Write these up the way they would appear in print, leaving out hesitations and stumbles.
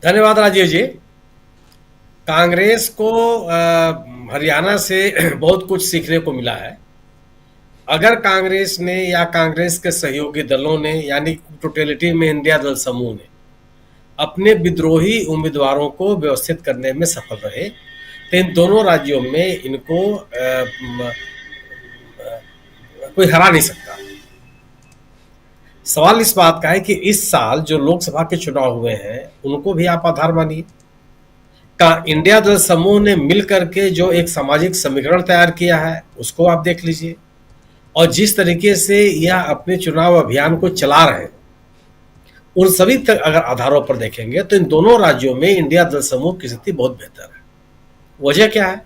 धन्यवाद राजीव जी। कांग्रेस को हरियाणा से बहुत कुछ सीखने को मिला है। अगर कांग्रेस ने या कांग्रेस के सहयोगी दलों ने यानी टोटलिटी में इंडिया दल समूह ने अपने विद्रोही उम्मीदवारों को व्यवस्थित करने में सफल रहे तो इन दोनों राज्यों में इनको कोई हरा नहीं सकता। सवाल इस बात का है कि इस साल जो लोकसभा के चुनाव हुए हैं उनको भी आप आधार मानिए। का इंडिया दल समूह ने मिल करके जो एक सामाजिक समीकरण तैयार किया है उसको आप देख लीजिए, और जिस तरीके से यह अपने चुनाव अभियान को चला रहे हैं उन सभी तक अगर आधारों पर देखेंगे तो इन दोनों राज्यों में इंडिया दल समूह की स्थिति बहुत बेहतर है। वजह क्या है?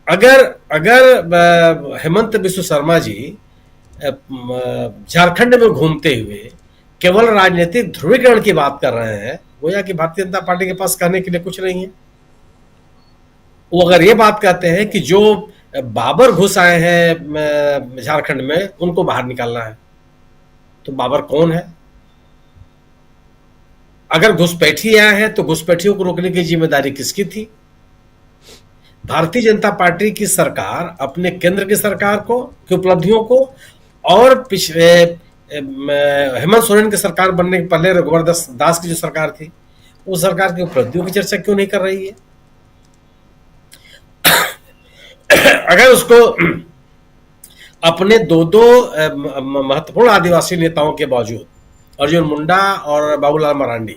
अगर अगर हेमंत बिस्व शर्मा जी झारखंड में घूमते हुए केवल राजनीतिक ध्रुवीकरण की बात कर रहे हैं, गोया कि भारतीय जनता पार्टी के पास कहने के लिए कुछ नहीं है। वो अगर ये बात कहते हैं कि जो बाबर घुस आए हैं झारखंड में उनको बाहर निकालना है, तो बाबर कौन है? अगर घुसपैठी आए हैं तो घुसपैठियों को रोकने की जिम्मेदारी किसकी थी? भारतीय जनता पार्टी की सरकार अपने केंद्र की सरकार को की उपलब्धियों को और पिछले हेमंत सोरेन की सरकार बनने के पहले रघुवर दास की जो सरकार थी उस सरकार की उपलब्धियों की चर्चा क्यों नहीं कर रही है? अगर उसको अपने दो दो महत्वपूर्ण आदिवासी नेताओं के बावजूद, अर्जुन मुंडा और बाबूलाल मरांडी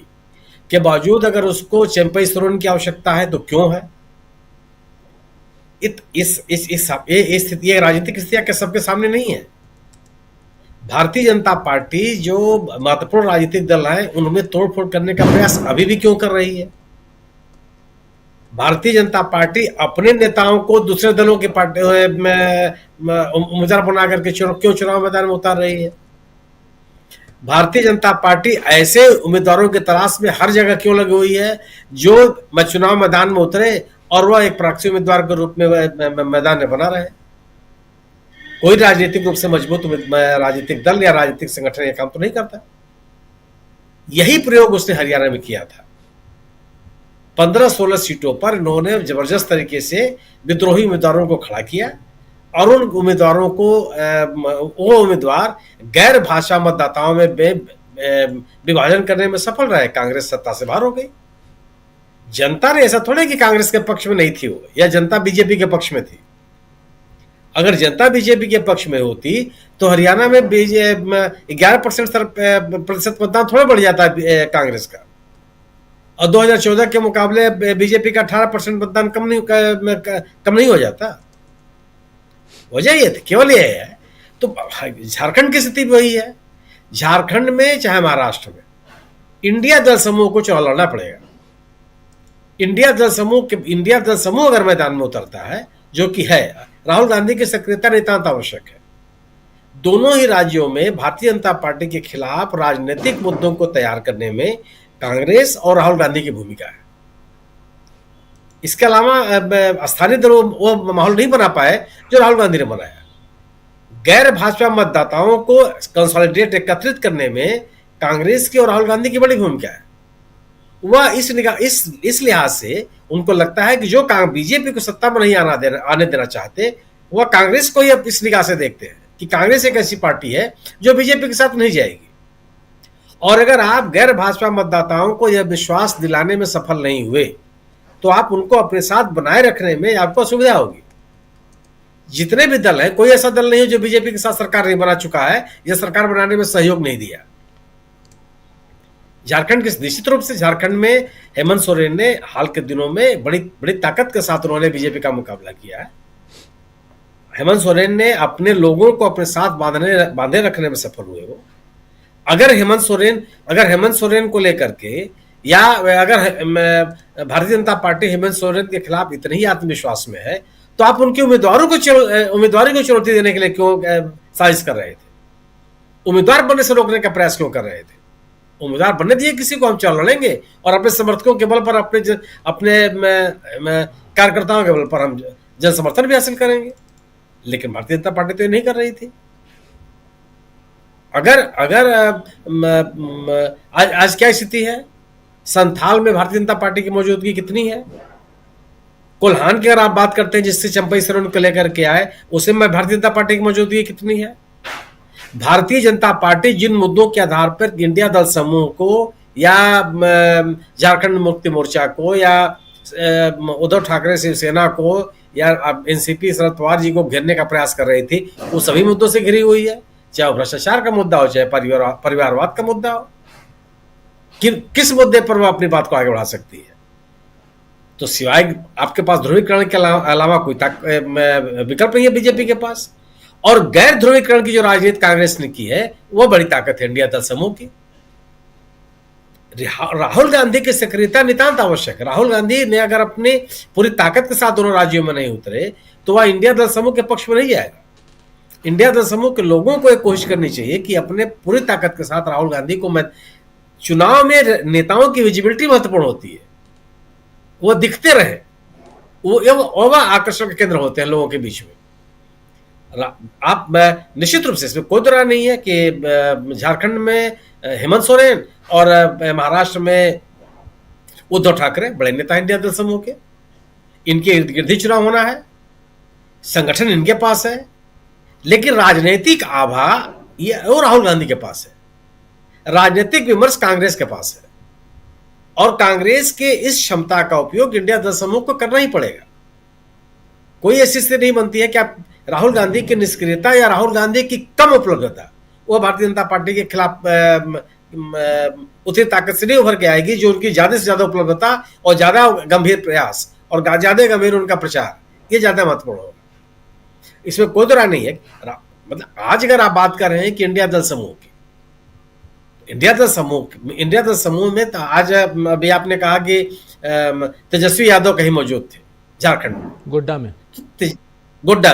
के बावजूद, अगर उसको चंपई सोरेन की आवश्यकता है तो क्यों है? इस स्थिति राजनीतिक स्थितियां के सबके सामने नहीं है। भारतीय जनता पार्टी जो महत्वपूर्ण राजनीतिक दल है उनमें तोड़फोड़ करने का प्रयास अभी भी क्यों कर रही है? भारतीय जनता पार्टी अपने नेताओं को दूसरे दलों की पार्टी उम्मीदवार बना करके क्यों चुनाव मैदान में उतार रही है? भारतीय जनता पार्टी ऐसे उम्मीदवारों की तलाश में हर जगह क्यों लगी हुई है जो चुनाव मैदान में उतरे और वह एक प्रॉक्सी उम्मीदवार के रूप में मैदान में बना रहे? कोई राजनीतिक रूप से मजबूत राजनीतिक दल या राजनीतिक संगठन यह काम तो नहीं करता। यही प्रयोग उसने हरियाणा में किया था। 15-16 सीटों पर इन्होंने जबरदस्त तरीके से विद्रोही उम्मीदवारों को खड़ा किया और उन उम्मीदवारों को वो उम्मीदवार गैर भाषा मतदाताओं में विभाजन करने में सफल रहे। कांग्रेस सत्ता से बाहर हो गई। जनता ने ऐसा थोड़े कि कांग्रेस के पक्ष में नहीं थी वो, या जनता बीजेपी के पक्ष में थी। अगर जनता बीजेपी के पक्ष में होती तो हरियाणा में 11% मतदान थोड़ा बढ़ जाता है कांग्रेस का, और 2014 के मुकाबले बीजेपी का 18% मतदान कम नहीं हो जाता। वजह ये थी, केवल ये है। तो झारखंड की स्थिति वही है। झारखंड में चाहे महाराष्ट्र में इंडिया दल समूह को चुनाव लड़ना पड़ेगा। इंडिया दल समूह अगर मैदान में उतरता है, जो कि है, राहुल गांधी की सक्रियता नितांत आवश्यक है। दोनों ही राज्यों में भारतीय जनता पार्टी के खिलाफ राजनीतिक मुद्दों को तैयार करने में कांग्रेस और राहुल गांधी की भूमिका है। इसके अलावा स्थानीय दल वो माहौल नहीं बना पाए जो राहुल गांधी ने बनाया। गैर भाजपा मतदाताओं को कंसोलिडेट एकत्रित करने में कांग्रेस की और राहुल गांधी की बड़ी भूमिका है। वह इस लिहाज से उनको लगता है कि जो बीजेपी को सत्ता में नहीं आने देना चाहते, वह कांग्रेस को ही अब इस निगाह से देखते हैं कि कांग्रेस एक ऐसी पार्टी है जो बीजेपी के साथ नहीं जाएगी। और अगर आप गैर भाजपा मतदाताओं को यह विश्वास दिलाने में सफल नहीं हुए तो आप उनको अपने साथ बनाए रखने में आपको असुविधा होगी। जितने भी दल हैं, कोई ऐसा दल नहीं है जो बीजेपी के साथ सरकार नहीं बना चुका है या सरकार बनाने में सहयोग नहीं दिया। झारखंड के निश्चित रूप से झारखंड में हेमंत सोरेन ने हाल के दिनों में बड़ी बड़ी ताकत के साथ उन्होंने बीजेपी का मुकाबला किया है। हेमंत सोरेन ने अपने लोगों को अपने साथ बांधे रखने में सफल हुए। वो अगर हेमंत सोरेन को लेकर के, या अगर भारतीय जनता पार्टी हेमंत सोरेन के खिलाफ इतने ही आत्मविश्वास में है तो आप उनके उम्मीदवारी को चुनौती देने के लिए क्यों साजिश कर रहे थे? उम्मीदवार बनने से रोकने का प्रयास क्यों कर रहे थे? उम्मीदवार बनने दिए किसी को, हम चुनाव लड़ेंगे और अपने समर्थकों के बल पर, अपने कार्यकर्ताओं के बल पर हम जन समर्थन भी हासिल करेंगे। लेकिन भारतीय जनता पार्टी तो ये नहीं कर रही थी। अगर आज क्या स्थिति है? संथाल में भारतीय जनता पार्टी की मौजूदगी कितनी है? कोल्हान की अगर आप बात करते हैं जिससे चंपई सोरेन को लेकर के आए, उसे में भारतीय जनता पार्टी की मौजूदगी कितनी है? भारतीय जनता पार्टी जिन मुद्दों के आधार पर इंडिया दल समूह को या झारखंड मुक्ति मोर्चा को या उद्धव ठाकरे शिवसेना को या एनसीपी शरद पवार जी को घेरने का प्रयास कर रही थी, वो सभी मुद्दों से घिरी हुई है, चाहे भ्रष्टाचार का मुद्दा हो, चाहे परिवारवाद का मुद्दा हो। किस मुद्दे पर वो अपनी बात को आगे बढ़ा सकती है? तो सिवाय आपके पास ध्रुवीकरण के अलावा कोई विकल्प नहीं है बीजेपी के पास। और गैर ध्रुवीकरण की जो राजनीति कांग्रेस ने की है वो बड़ी ताकत है इंडिया दल समूह की। राहुल गांधी की सक्रियता नितांत आवश्यक है। राहुल गांधी ने अगर अपनी पूरी ताकत के साथ दोनों राज्यों में नहीं उतरे तो वह इंडिया दल समूह के पक्ष में नहीं जाएगा। इंडिया दल समूह के लोगों को एक कोशिश करनी चाहिए कि अपने पूरी ताकत के साथ राहुल गांधी को, चुनाव में नेताओं की विजिबिलिटी महत्वपूर्ण होती है, वो दिखते रहे, वो आकर्षण के केंद्र होते हैं लोगों के बीच में। आप निश्चित रूप से इसमें कोई दो राय नहीं है कि झारखंड में हेमंत सोरेन और महाराष्ट्र में उद्धव ठाकरे बड़े नेता इंडिया दल समूह के, इनके इर्द गिर्द ही चुनाव होना है, संगठन इनके पास है, लेकिन राजनीतिक आभा ये और राहुल गांधी के पास है, राजनीतिक विमर्श कांग्रेस के पास है, और कांग्रेस के इस क्षमता का उपयोग इंडिया दल समूह को करना ही पड़ेगा। कोई ऐसी स्थिति नहीं बनती है कि आप राहुल गांधी की निष्क्रियता या राहुल गांधी की कम उपलब्धता वो भारतीय जनता पार्टी के खिलाफ उतनी ताकत से नहीं उभर के आएगी जो उनकी ज्यादा से ज्यादा उपलब्धता और ज्यादा गंभीर प्रयास और ज्यादा गंभीर उनका प्रचार, ये ज्यादा महत्वपूर्ण होगा। इसमें कोई दो नहीं है। मतलब आज अगर आप बात कर रहे हैं कि इंडिया दल समूह की, इंडिया दल समूह में तो आज अभी आपने कहा कि तेजस्वी यादव कहीं मौजूद थे झारखंड में, गोड्डा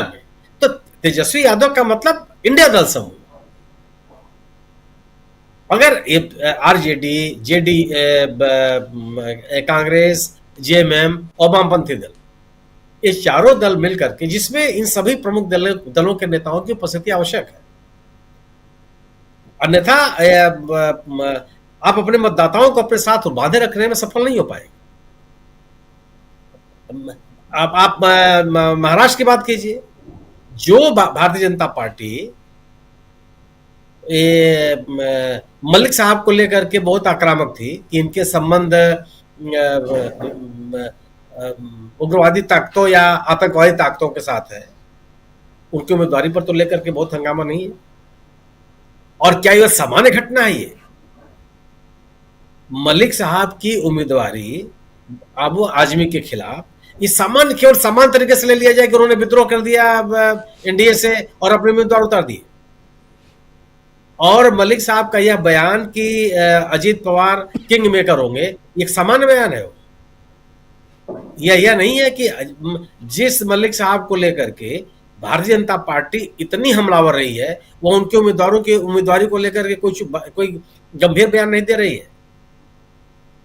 में, तो तेजस्वी यादव का मतलब इंडिया दल समूह। अगर आरजेडी, जेडी, कांग्रेस, जेएमएम और वामपंथी दल, ये चारों दल मिलकर के, जिसमें इन सभी प्रमुख दलों के नेताओं की उपस्थिति आवश्यक है, अन्यथा आप अपने मतदाताओं को अपने साथ बांधे रखने में सफल नहीं हो पाएंगे। आप महाराष्ट्र की बात कीजिए, जो भारतीय जनता पार्टी मलिक साहब को लेकर के बहुत आक्रामक थी कि इनके संबंध उग्रवादी ताकतों या आतंकवादी ताकतों के साथ है, उनकी उम्मीदवारी पर तो लेकर के बहुत हंगामा नहीं है। और क्या यह सामान्य घटना है? ये मलिक साहब की उम्मीदवारी आबू आजमी के खिलाफ ये सामान्य, केवल समान तरीके से ले लिया जाए कि उन्होंने विद्रोह कर दिया एनडीए से और अपने उम्मीदवार उतार दिए। और मलिक साहब का यह बयान कि अजीत पवार किंग मेकर होंगे, एक सामान्य बयान है। यह नहीं है कि जिस मलिक साहब को लेकर के भारतीय जनता पार्टी इतनी हमलावर रही है, वो उनके उम्मीदवारों की उम्मीदवारी को लेकर के कोई गंभीर बयान नहीं दे रही है,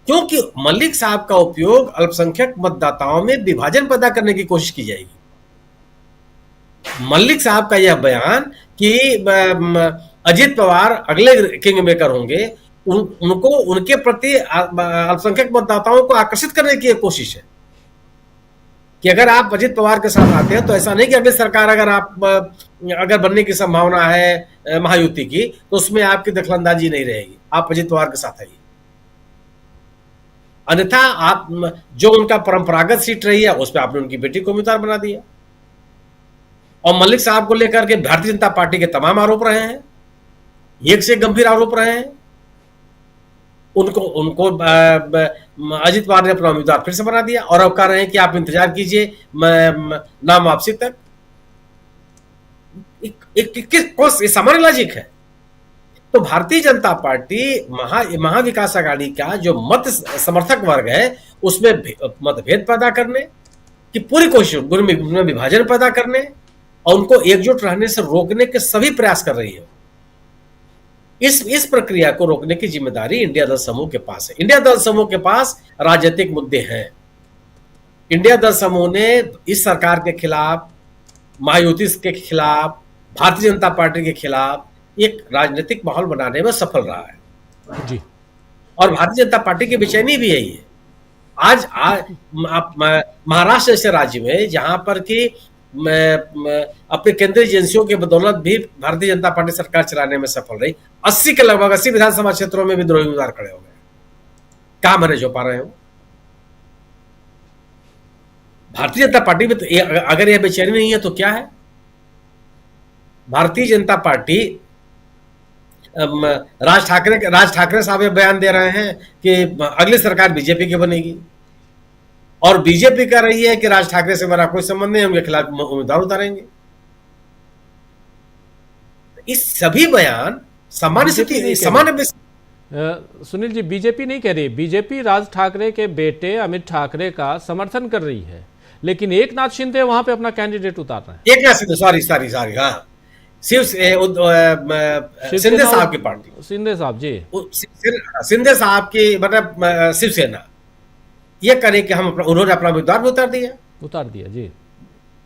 क्योंकि मलिक साहब का उपयोग अल्पसंख्यक मतदाताओं में विभाजन पैदा करने की कोशिश की जाएगी। मलिक साहब का यह बयान कि अजीत पवार अगले किंग मेकर होंगे, उनको उनके प्रति अल्पसंख्यक मतदाताओं को आकर्षित करने की एक कोशिश है कि अगर आप अजीत पवार के साथ आते हैं तो ऐसा नहीं कि अगली सरकार अगर बनने की संभावना है महायुति की, तो उसमें आपकी दखलंदाजी नहीं रहेगी, आप अजीत पवार के साथ आइए। अन्यथा आप जो उनका परंपरागत सीट रही है उस पर आपने उनकी बेटी को उम्मीदवार बना दिया। और मलिक साहब को लेकर के भारतीय जनता पार्टी के तमाम आरोप रहे हैं, एक से गंभीर आरोप रहे हैं। उनको अजीत पवार ने अपना उम्मीदवार फिर से बना दिया और अब कह रहे हैं कि आप इंतजार कीजिए नाम वापसी तक। कौन सामान्य लॉजिक है? तो भारतीय जनता पार्टी महाविकास अघाड़ी का जो मत समर्थक वर्ग है उसमें मतभेद पैदा करने की पूरी कोशिश, उनमें विभाजन पैदा करने और उनको एकजुट रहने से रोकने के सभी प्रयास कर रही है। इस प्रक्रिया को रोकने की जिम्मेदारी इंडिया दल समूह के पास है। इंडिया दल समूह के पास राजनीतिक मुद्दे हैं। इंडिया दल समूह ने इस सरकार के खिलाफ, महायुति के खिलाफ, भारतीय जनता पार्टी के खिलाफ एक राजनीतिक माहौल बनाने में सफल रहा है। जी। और भारतीय जनता पार्टी की बेचैनी भी यही है। आज आप महाराष्ट्र जैसे राज्य में जहां पर कि अपने केंद्रीय एजेंसियों के बदौलत भी भारतीय जनता पार्टी सरकार चलाने में सफल रही, 80 के लगभग 80 विधानसभा क्षेत्रों में विद्रोही उम्मीदवार खड़े हो गए, कहां मैनेज हो पा रहे हो? भारतीय जनता पार्टी में तो अगर यह बेचैनी नहीं है तो क्या है? भारतीय जनता पार्टी, राज ठाकरे साहब ये बयान दे रहे हैं कि अगली सरकार बीजेपी की बनेगी, और बीजेपी कह रही है कि राज ठाकरे से मेरा कोई संबंध नहीं, उनके खिलाफ उम्मीदवार उतारेंगे। इस सभी बयान सामान्य सुनील जी, बीजेपी नहीं कह रही। बीजेपी राज ठाकरे के बेटे अमित ठाकरे का समर्थन कर रही है, लेकिन एक नाथ शिंदे वहां पे अपना कैंडिडेट उतार रहे हैं। एक नाथ शिंदे, सॉरी, हाँ, शिंदे साहब की पार्टी, शिंदे साहब जी, शिंदे साहब की मतलब शिवसेना ये करे कि उन्होंने अपना उम्मीदवार भी उतार दिया जी।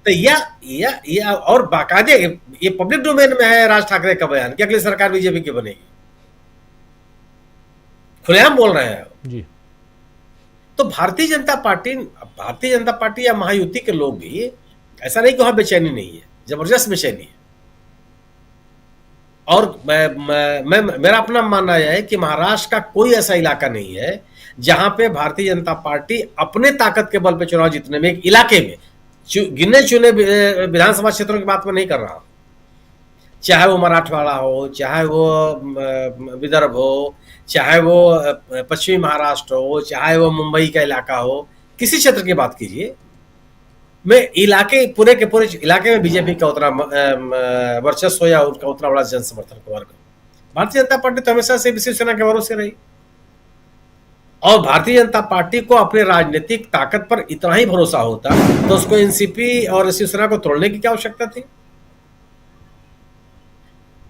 तो यह और बाकायदे ये पब्लिक डोमेन में है राज ठाकरे का बयान कि अगली सरकार बीजेपी की बनेगी, खुलेआम बोल रहे हैं जी। तो भारतीय जनता पार्टी या महायुति के लोग भी, ऐसा नहीं कि वहां बेचैनी नहीं है, जबरदस्त बेचैनी है। और मेरा अपना मानना यह है कि महाराष्ट्र का कोई ऐसा इलाका नहीं है जहां पे भारतीय जनता पार्टी अपने ताकत के बल पे चुनाव जीतने में, एक इलाके में गिने चुने विधानसभा क्षेत्रों की बात मैं नहीं कर रहा हूं, चाहे वो मराठवाड़ा हो, चाहे वो विदर्भ हो, चाहे वो पश्चिमी महाराष्ट्र हो, चाहे वो मुंबई का इलाका हो, किसी क्षेत्र की बात कीजिए, मैं इलाके पूरे के पूरे इलाके में बीजेपी का उतना वर्चस्व या उनका उतना बड़ा जन समर्थन वर्ग। भारतीय जनता पार्टी तो हमेशा से शिवसेना के भरोसे रही, और भारतीय जनता पार्टी को अपने राजनीतिक ताकत पर इतना ही भरोसा होता तो उसको एनसीपी और शिवसेना को तोड़ने की क्या आवश्यकता थी?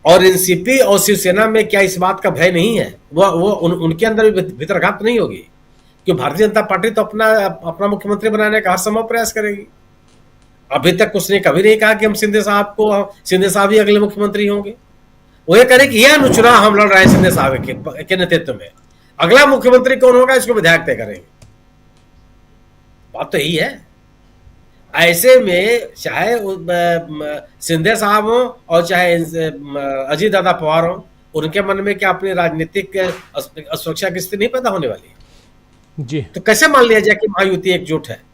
और एनसीपी और शिवसेना में क्या इस बात का भय नहीं है? वो उनके अंदर भी भीतरघात नहीं होगी? क्योंकि भारतीय जनता पार्टी तो अपना मुख्यमंत्री बनाने का हर संभव प्रयास करेगी। अभी तक उसने कभी नहीं कहा कि हम शिंदे साहब ही अगले मुख्यमंत्री होंगे। वो ये करे कि यह चुनाव हम लड़ रहे हैं शिंदे साहब के नेतृत्व में, अगला मुख्यमंत्री कौन होगा इसको विधायक तय करेंगे। बात तो यही है। ऐसे में चाहे शिंदे साहब हो और चाहे अजीत दादा पवार हो, उनके मन में क्या अपनी राजनीतिक असुरक्षा की स्थिति नहीं पैदा होने वाली जी? तो कैसे मान लिया जाए कि महायुति एकजुट है?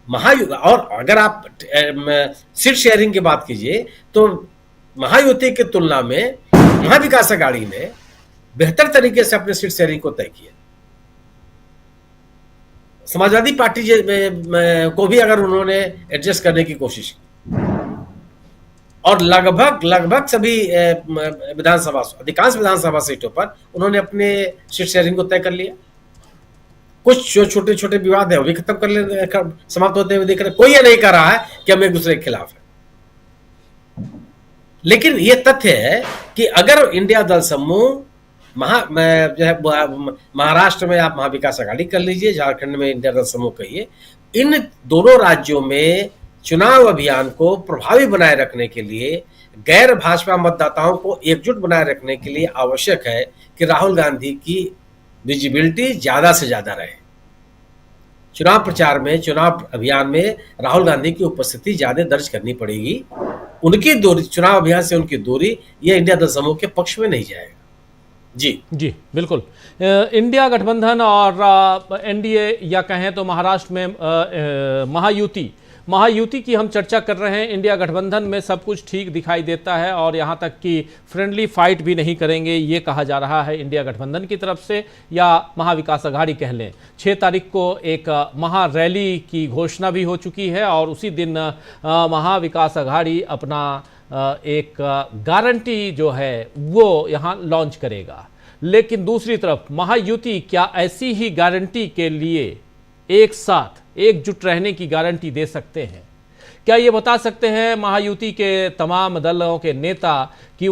और अगर आप सीट शेयरिंग की बात कीजिए तो महायुति की तुलना में महाविकास अघाड़ी ने बेहतर तरीके से अपने सीट शेयरिंग को तय किया। समाजवादी पार्टी को भी अगर उन्होंने एडजस्ट करने की कोशिश की, और लगभग सभी अधिकांश विधानसभा सीटों पर उन्होंने अपने सीट शेयरिंग को तय कर लिया। कुछ जो छोटे छोटे विवाद है वो भी खत्म समाप्त होते हुए दिख रहे। कोई ये नहीं कह रहा है कि हम एक दूसरे के खिलाफ है, लेकिन ये तथ्य है कि अगर इंडिया दल समूह जो है महाराष्ट्र में आप महाविकास अघाड़ी कर लीजिए, झारखंड में इंडिया दल समूह कहिए, इन दोनों राज्यों में चुनाव अभियान को प्रभावी बनाए रखने के लिए, गैर भाजपा मतदाताओं को एकजुट बनाए रखने के लिए आवश्यक है कि राहुल गांधी की विजिबिलिटी ज्यादा से ज्यादा रहे। चुनाव प्रचार में, चुनाव अभियान में राहुल गांधी की उपस्थिति ज्यादा दर्ज करनी पड़ेगी। उनकी दूरी, चुनाव अभियान से उनकी दूरी, ये इंडिया दल समूह के पक्ष में नहीं जाएगा। जी बिल्कुल। इंडिया गठबंधन और एनडीए या कहें तो महाराष्ट्र में महायुति की हम चर्चा कर रहे हैं। इंडिया गठबंधन में सब कुछ ठीक दिखाई देता है और यहाँ तक कि फ्रेंडली फाइट भी नहीं करेंगे ये कहा जा रहा है इंडिया गठबंधन की तरफ से, या महाविकास अघाड़ी कह लें। 6 तारीख को एक महा रैली की घोषणा भी हो चुकी है और उसी दिन महाविकास अघाड़ी अपना एक गारंटी जो है वो यहाँ लॉन्च करेगा। लेकिन दूसरी तरफ महायुति क्या ऐसी ही गारंटी के लिए एक साथ एकजुट रहने की गारंटी दे सकते हैं? क्या ये बता सकते हैं महायुति के तमाम दलों के नेता कि